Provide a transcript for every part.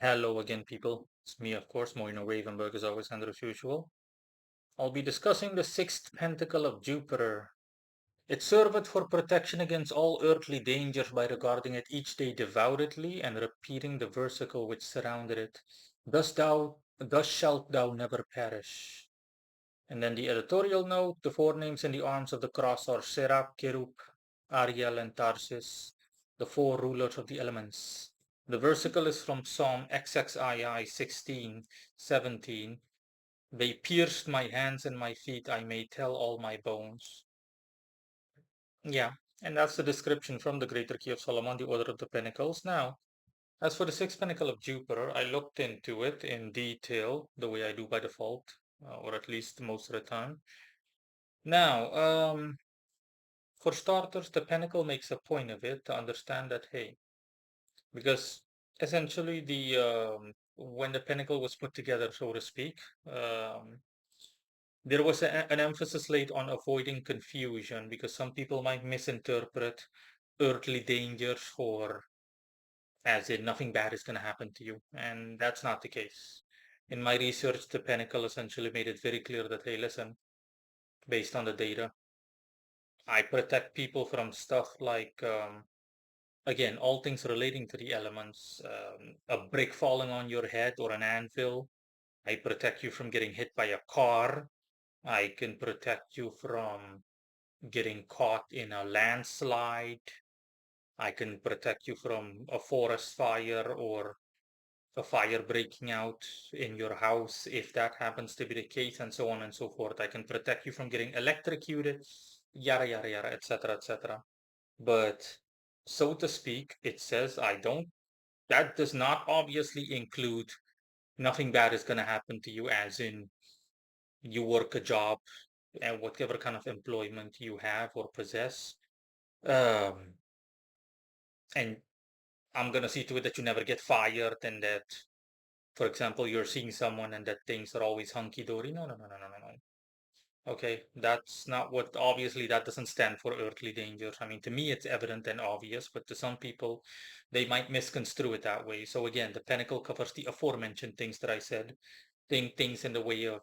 Hello again, people. It's me, of course, Moino Ravenberg, as always, and as usual. I'll be discussing the Sixth Pentacle of Jupiter. It serveth for protection against all earthly dangers by regarding it each day devoutly and repeating the versicle which surrounded it. Thus shalt thou never perish. And then the editorial note, the four names in the arms of the cross are Seraph, Cherub, Ariel, and Tarsus, the four rulers of the elements. The versicle is from Psalm XXII 16:17. They pierced my hands and my feet, I may tell all my bones. Yeah, and that's the description from the Greater Key of Solomon, the Order of the Pentacles. Now, as for the Sixth Pentacle of Jupiter, I looked into it in detail, the way I do by default, or at least most of the time. Now, for starters, the Pentacle makes a point of it to understand that, hey, because essentially when the Pentacle was put together, so to speak, um, there was an emphasis laid on avoiding confusion because some people might misinterpret earthly dangers for as in nothing bad is going to happen to you, and that's not the case. In my research, the Pentacle essentially made it very clear that, hey, listen, based on the data, I protect people from stuff like again, all things relating to the elements, a brick falling on your head or an anvil. I protect you from getting hit by a car. I can protect you from getting caught in a landslide. I can protect you from a forest fire or a fire breaking out in your house if that happens to be the case, and so on and so forth. I can protect you from getting electrocuted, yada, yada, yada, etc., etc. But so to speak, it says I don't. That does not obviously include nothing bad is going to happen to you, as in you work a job and whatever kind of employment you have or possess. Um, and I'm going to see to it that you never get fired and that, for example, you're seeing someone and that things are always hunky dory. No, no, no, no, no, no, no. Okay, that's not what, obviously, that doesn't stand for earthly dangers. I mean, to me, it's evident and obvious, but to some people, they might misconstrue it that way. So, again, the Pentacle covers the aforementioned things that I said, things in the way of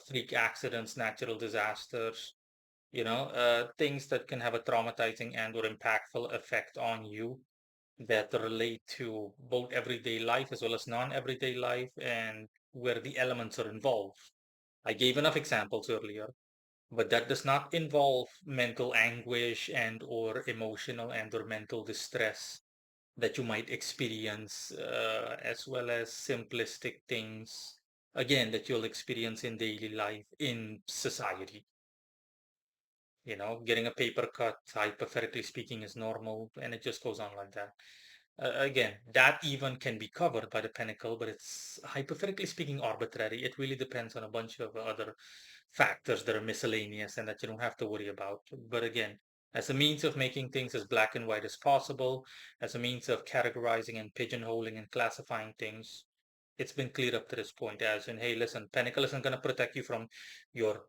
freak accidents, natural disasters, things that can have a traumatizing and or impactful effect on you that relate to both everyday life as well as non-everyday life and where the elements are involved. I gave enough examples earlier, but that does not involve mental anguish and or emotional and or mental distress that you might experience, as well as simplistic things, again, that you'll experience in daily life in society. Getting a paper cut, hypothetically speaking, is normal, and it just goes on like that. Again, that even can be covered by the Pinnacle, but it's hypothetically speaking arbitrary. It really depends on a bunch of other factors that are miscellaneous and that you don't have to worry about. But again, as a means of making things as black and white as possible, as a means of categorizing and pigeonholing and classifying things, it's been clear up to this point as in, hey, listen, Pinnacle isn't going to protect you from your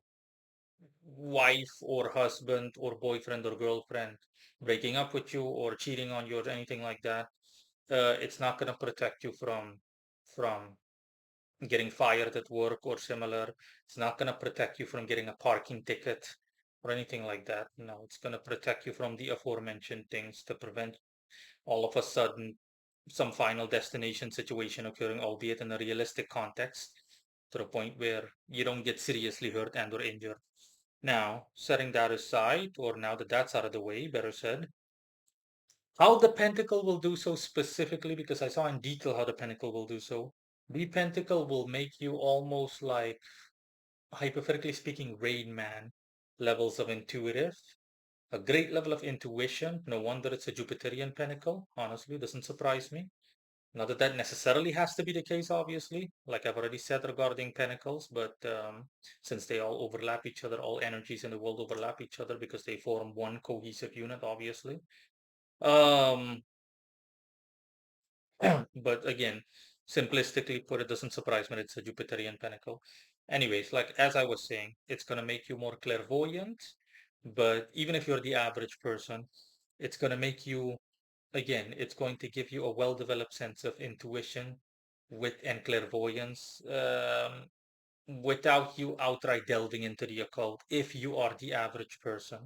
wife or husband or boyfriend or girlfriend breaking up with you or cheating on you or anything like that. It's not going to protect you from getting fired at work or similar. It's not going to protect you from getting a parking ticket or anything like that. No, it's going to protect you from the aforementioned things to prevent all of a sudden some final destination situation occurring, albeit in a realistic context, to the point where you don't get seriously hurt and or injured. Now, setting that aside, or now that that's out of the way, better said, how the pentacle will do so specifically, because I saw in detail how the pentacle will do so. The pentacle will make you almost like, hypothetically speaking, Rain Man levels of intuitive, a great level of intuition. No wonder it's a Jupiterian pentacle. Honestly, doesn't surprise me. Not that that necessarily has to be the case, obviously, like I've already said regarding pentacles, but since they all overlap each other, all energies in the world overlap each other because they form one cohesive unit, obviously. Um, but again, simplistically put, it doesn't surprise me that it's a Jupiterian pentacle. Anyways, like as I was saying, it's going to make you more clairvoyant, but even if you're the average person, it's going to make you, again, it's going to give you a well-developed sense of intuition with and clairvoyance, without you outright delving into the occult if you are the average person.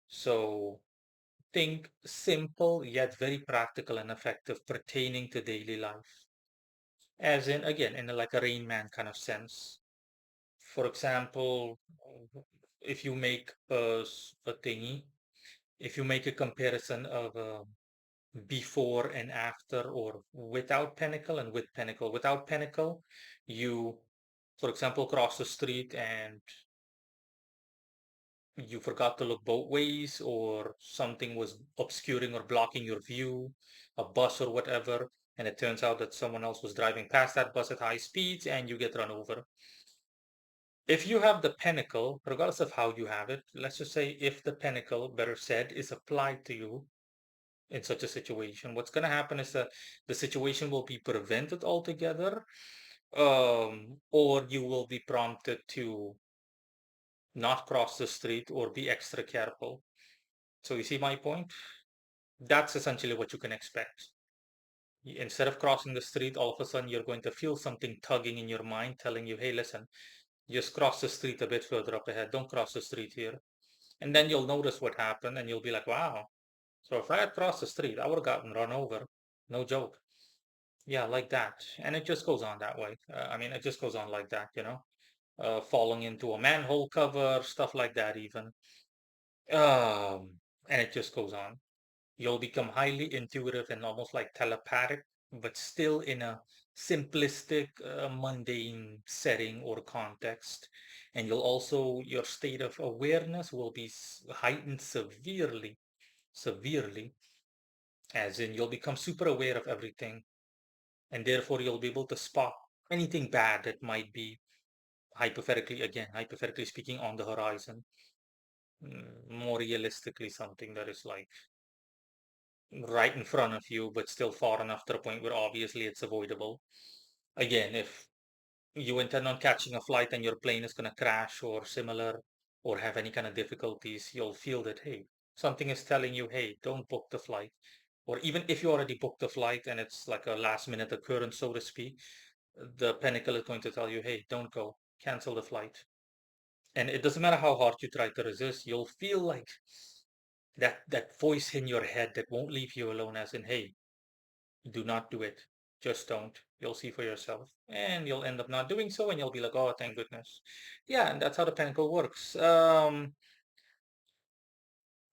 So think simple yet very practical and effective pertaining to daily life. As in, again, in like a Rain Man kind of sense. For example, if you make a thingy, if you make a comparison of before and after, or without Pinnacle and with Pinnacle. Without Pinnacle, you, for example, cross the street and you forgot to look both ways, or something was obscuring or blocking your view, a bus or whatever, and it turns out that someone else was driving past that bus at high speeds and you get run over. If you have the Pinnacle, regardless of how you have it, let's just say if the Pinnacle, better said, is applied to you in such a situation, what's going to happen is that the situation will be prevented altogether, or you will be prompted to not cross the street or be extra careful. So you see my point? That's essentially what you can expect. Instead of crossing the street, all of a sudden you're going to feel something tugging in your mind telling you, hey, listen, just cross the street a bit further up ahead. Don't cross the street here. And then you'll notice what happened and you'll be like, wow. So if I had crossed the street, I would have gotten run over. No joke. Yeah, like that. And it just goes on that way. I mean, it just goes on like that, falling into a manhole cover, stuff like that, even. And it just goes on. You'll become highly intuitive and almost like telepathic, but still in a simplistic, mundane setting or context. And your state of awareness will be heightened severely, as in you'll become super aware of everything, and therefore you'll be able to spot anything bad that might be hypothetically speaking, on the horizon. More realistically, something that is like right in front of you, but still far enough to the point where obviously it's avoidable. Again, if you intend on catching a flight and your plane is going to crash or similar, or have any kind of difficulties, you'll feel that, hey, something is telling you, hey, don't book the flight. Or even if you already booked the flight and it's like a last minute occurrence, so to speak, the Pinnacle is going to tell you, hey, don't go, cancel the flight. And it doesn't matter how hard you try to resist, you'll feel like that voice in your head that won't leave you alone, as in, hey, do not do it. Just don't. You'll see for yourself. And you'll end up not doing so, and you'll be like, oh, thank goodness. Yeah, and that's how the Pinnacle works.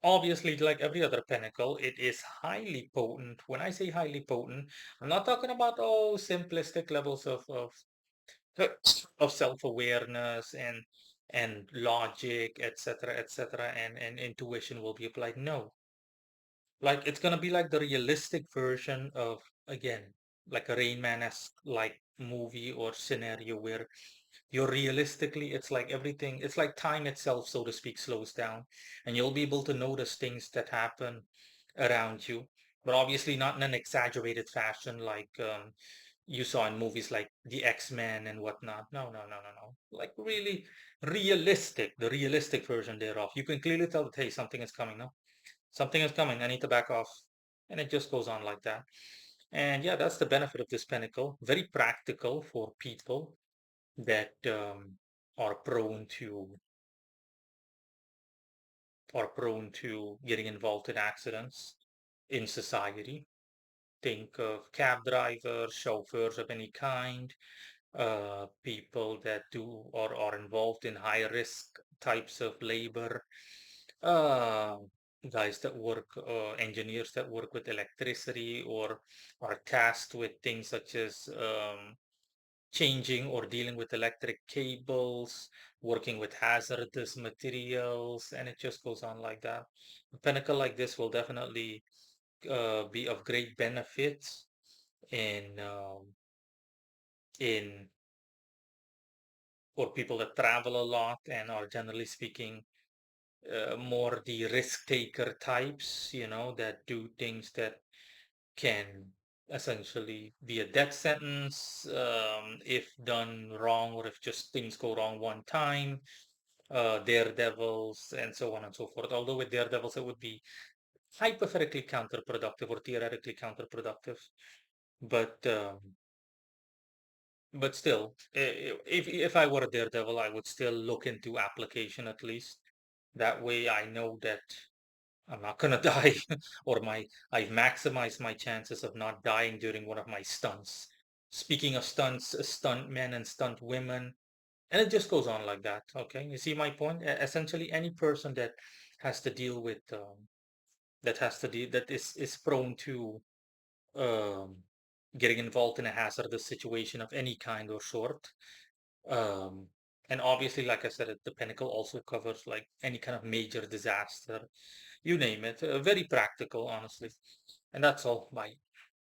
Obviously, like every other Pinnacle, it is highly potent. When I say highly potent, I'm not talking about simplistic levels of self-awareness and logic, etc., and intuition will be applied. No, like it's gonna be like the realistic version of, again, like a Rain Man-esque like movie or scenario where you're realistically, it's like everything, it's like time itself, so to speak, slows down, and you'll be able to notice things that happen around you, but obviously not in an exaggerated fashion like you saw in movies like the X-Men and whatnot. No, no, no, no, no. Like really realistic, the realistic version thereof. You can clearly tell that, hey, something is coming now. Something is coming. I need to back off. And it just goes on like that. And yeah, that's the benefit of this Pinnacle. Very practical for people that are prone to getting involved in accidents in society. Think of cab drivers, chauffeurs of any kind, people that do or are involved in high risk types of labor, uh, guys that work, engineers that work with electricity or are tasked with things such as changing or dealing with electric cables, working with hazardous materials, and it just goes on like that. A Pinnacle like this will definitely be of great benefit in in for people that travel a lot and are generally speaking more the risk taker types, that do things that can essentially be a death sentence if done wrong, or if just things go wrong one time. Daredevils and so on and so forth. Although with daredevils, it would be hypothetically counterproductive or theoretically counterproductive. But but still, if I were a daredevil, I would still look into application at least. That way, I know that I'm not gonna die, or my I've maximized my chances of not dying during one of my stunts. Speaking of stunts, stunt men and stunt women, and it just goes on like that. Okay, you see my point? Essentially, any person that has to deal with that is prone to um, getting involved in a hazardous situation of any kind or sort. Um, and obviously, like I said, the Pinnacle also covers like any kind of major disaster, you name it. Very practical, honestly. And that's all. Bye.